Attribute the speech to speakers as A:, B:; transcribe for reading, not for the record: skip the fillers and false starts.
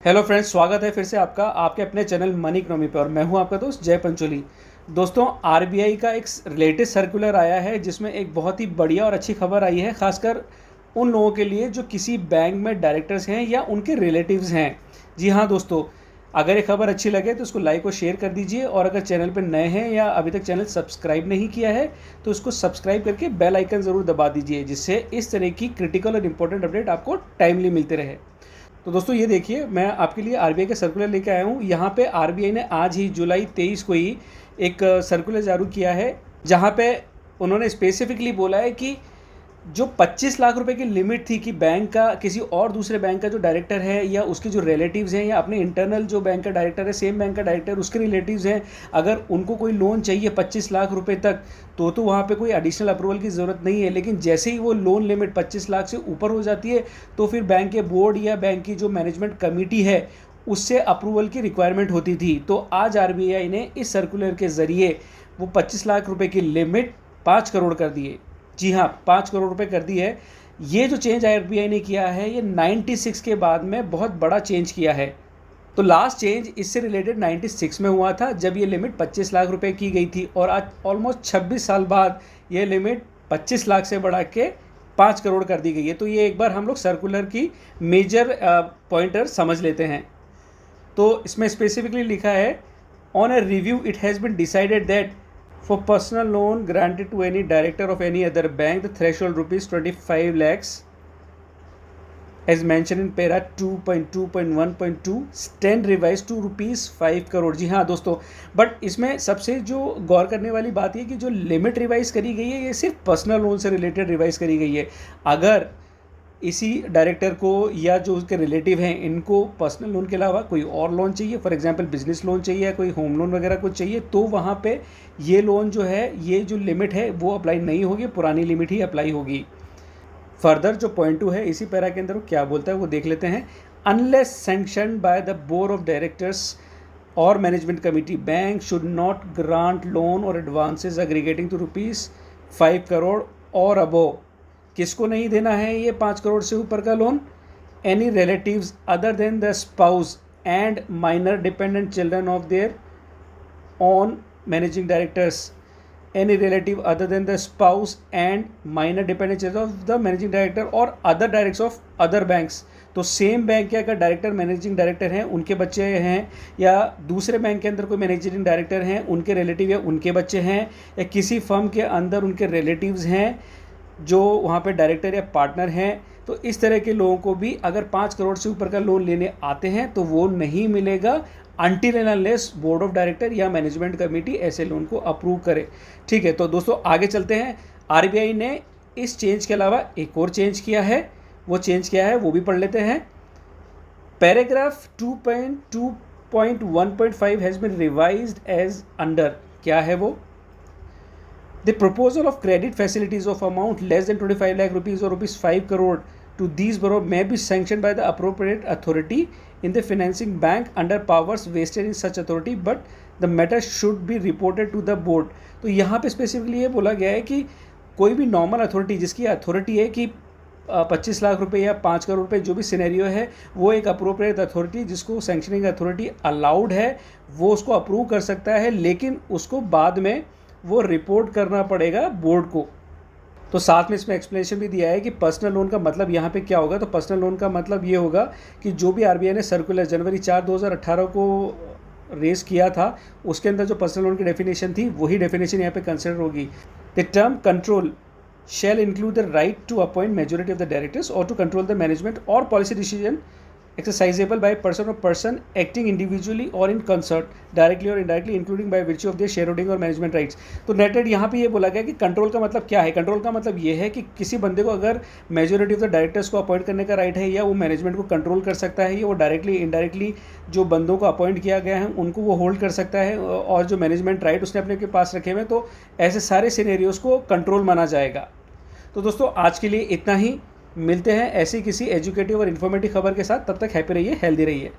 A: Hello friends, स्वागत है फिर से आपका आपके अपने चैनल मनी इकोनॉमी पे। और मैं हूं आपका दोस्त जय पंचोली। दोस्तों, आरबीआई का एक लेटेस्ट सर्कुलर आया है जिसमें एक बहुत ही बढ़िया और अच्छी खबर आई है, खासकर उन लोगों के लिए जो किसी बैंक में डायरेक्टर्स हैं या उनके रिलेटिव्स हैं। जी हाँ दोस्तों, अगर ये खबर अच्छी लगे तो इसको लाइक और शेयर कर दीजिए, और अगर चैनल पर नए हैं या अभी तक चैनल सब्सक्राइब नहीं किया है तो इसको सब्सक्राइब करके बेल आइकन ज़रूर दबा दीजिए, जिससे इस तरह की क्रिटिकल और इंपॉर्टेंट अपडेट आपको टाइमली मिलते रहे। तो दोस्तों, ये देखिए, मैं आपके लिए आरबीआई का सर्कुलर लेके आया हूँ। यहाँ पे आरबीआई ने आज ही जुलाई 23 को ही एक सर्कुलर जारी किया है, जहाँ पे उन्होंने स्पेसिफिकली बोला है कि जो 25 लाख रुपए की लिमिट थी कि बैंक का किसी और दूसरे बैंक का जो डायरेक्टर है या उसके जो रिलेटिव्स हैं या अपने इंटरनल जो बैंक का डायरेक्टर है, सेम बैंक का डायरेक्टर, उसके रिलेटिव्स हैं, अगर उनको कोई लोन चाहिए 25 लाख रुपए तक तो वहाँ पे कोई एडिशनल अप्रूवल की ज़रूरत नहीं है। लेकिन जैसे ही वो लोन लिमिट 25 लाख से ऊपर हो जाती है तो फिर बैंक के बोर्ड या बैंक की जो मैनेजमेंट कमेटी है उससे अप्रूवल की रिक्वायरमेंट होती थी। तो आज आरबीआई ने इस सर्कुलर के ज़रिए वो 25 लाख रुपये की लिमिट 5 करोड़ कर दिए। जी हाँ, 5 करोड़ रुपए कर दी है। ये जो चेंज आरबीआई ने किया है ये 96 के बाद में बहुत बड़ा चेंज किया है। तो लास्ट चेंज इससे रिलेटेड 96 में हुआ था, जब ये लिमिट 25 लाख रुपए की गई थी, और आज ऑलमोस्ट 26 साल बाद ये लिमिट 25 लाख से बढ़ा के 5 करोड़ कर दी गई है। तो ये एक बार हम लोग सर्कुलर की मेजर पॉइंटर समझ लेते हैं। तो इसमें स्पेसिफिकली लिखा है, on a review it has been decided that for personal loan granted to any director of any other bank, the threshold rupees 25 lakhs as mentioned in para 2.2.1.2 stand revised to rupees 5 crore. जी हाँ दोस्तों, but इसमें सबसे जो गौर करने वाली बात ये कि जो लिमिट रिवाइज करी गई है ये सिर्फ पर्सनल लोन से रिलेटेड रिवाइज करी गई है। अगर इसी डायरेक्टर को या जो उसके रिलेटिव हैं इनको पर्सनल लोन के अलावा कोई और लोन चाहिए, फॉर एग्जांपल बिजनेस लोन चाहिए या कोई होम लोन वगैरह कुछ चाहिए, तो वहाँ पे ये लोन जो है, ये जो लिमिट है वो अप्लाई नहीं होगी, पुरानी लिमिट ही अप्लाई होगी। फर्दर जो पॉइंट 2 है इसी पैरा के अंदर वो क्या बोलता है वो देख लेते हैं। Unless sanctioned by the board of directors और management committee, bank should not grant loan और advances aggregating to rupees 5 crore और अबोव। किसको नहीं देना है ये 5 करोड़ से ऊपर का loan? Any relatives other than the spouse and minor dependent children of their on managing directors. Any relative other than the spouse and minor dependent children of the managing director और other directors of other banks. तो same bank के अगर director managing director हैं उनके बच्चे हैं, या दूसरे बैंक के अंदर कोई मैनेजिंग डायरेक्टर हैं उनके रिलेटिव या उनके बच्चे हैं, या किसी फर्म के अंदर उनके रिलेटिव्स हैं जो वहाँ पे डायरेक्टर या पार्टनर हैं, तो इस तरह के लोगों को भी अगर 5 करोड़ से ऊपर का लोन लेने आते हैं तो वो नहीं मिलेगा until and unless board of director या मैनेजमेंट कमेटी ऐसे लोन को अप्रूव करे। ठीक है, तो दोस्तों आगे चलते हैं। आरबीआई ने इस चेंज के अलावा एक और चेंज किया है। वो चेंज किया है वो भी पढ़ लेते हैं। Paragraph 2.2.1.5 has been revised as under. क्या है वो? The proposal of credit facilities of amount less than 25 lakh rupees or rupees 5 crore to these borrower may be sanctioned by the appropriate authority in the financing bank under powers vested in such authority, but the matter should be reported to the board। तो यहाँ पे specifically ये बोला गया है कि कोई भी नॉर्मल अथॉरिटी जिसकी अथॉरिटी है कि 25 लाख रुपए या 5 करोड़ रुपए जो भी सिनेरियो है, वो एक अप्रोप्रिएट अथॉरिटी जिसको सैंक्शनिंग अथॉरिटी अलाउड है वो उसको अप्रूव कर सकता है, लेकिन उसको बाद में वो रिपोर्ट करना पड़ेगा बोर्ड को। तो साथ में इसमें एक्सप्लेनेशन भी दिया है कि पर्सनल लोन का मतलब यहाँ पे क्या होगा। तो पर्सनल लोन का मतलब ये होगा कि जो भी आरबीआई ने सर्कुलर जनवरी 4 2018 को रेज किया था उसके अंदर जो पर्सनल लोन की डेफिनेशन थी वही डेफिनेशन यहाँ पे कंसिडर होगी। The term control shall include the right to appoint majority of the directors or to control the management or policy decision exercisable by person or person acting individually or in concert directly or indirectly including by virtue of their shareholding or management rights। तो नेटेड यहाँ पे ये बोला गया कि control का मतलब क्या है। कंट्रोल का मतलब ये है कि किसी बंदे को अगर मेजोरिटी ऑफ द डायरेक्टर्स को अपॉइंट करने का राइट है, या वो मैनेजमेंट को कंट्रोल कर सकता है, या वो डायरेक्टली इनडायरेक्टली जो बंदों को अपॉइंट किया गया है उनको वो होल्ड कर सकता है, और जो मैनेजमेंट राइट उसने अपने के पास रखे हुए हैं, तो ऐसे सारे सिनेरियोज़ को कंट्रोल माना जाएगा। तो दोस्तों आज के लिए इतना ही। मिलते हैं ऐसी किसी एजुकेटिव और इन्फॉर्मेटिव खबर के साथ। तब तक हैप्पी रहिए, हेल्दी रहिए।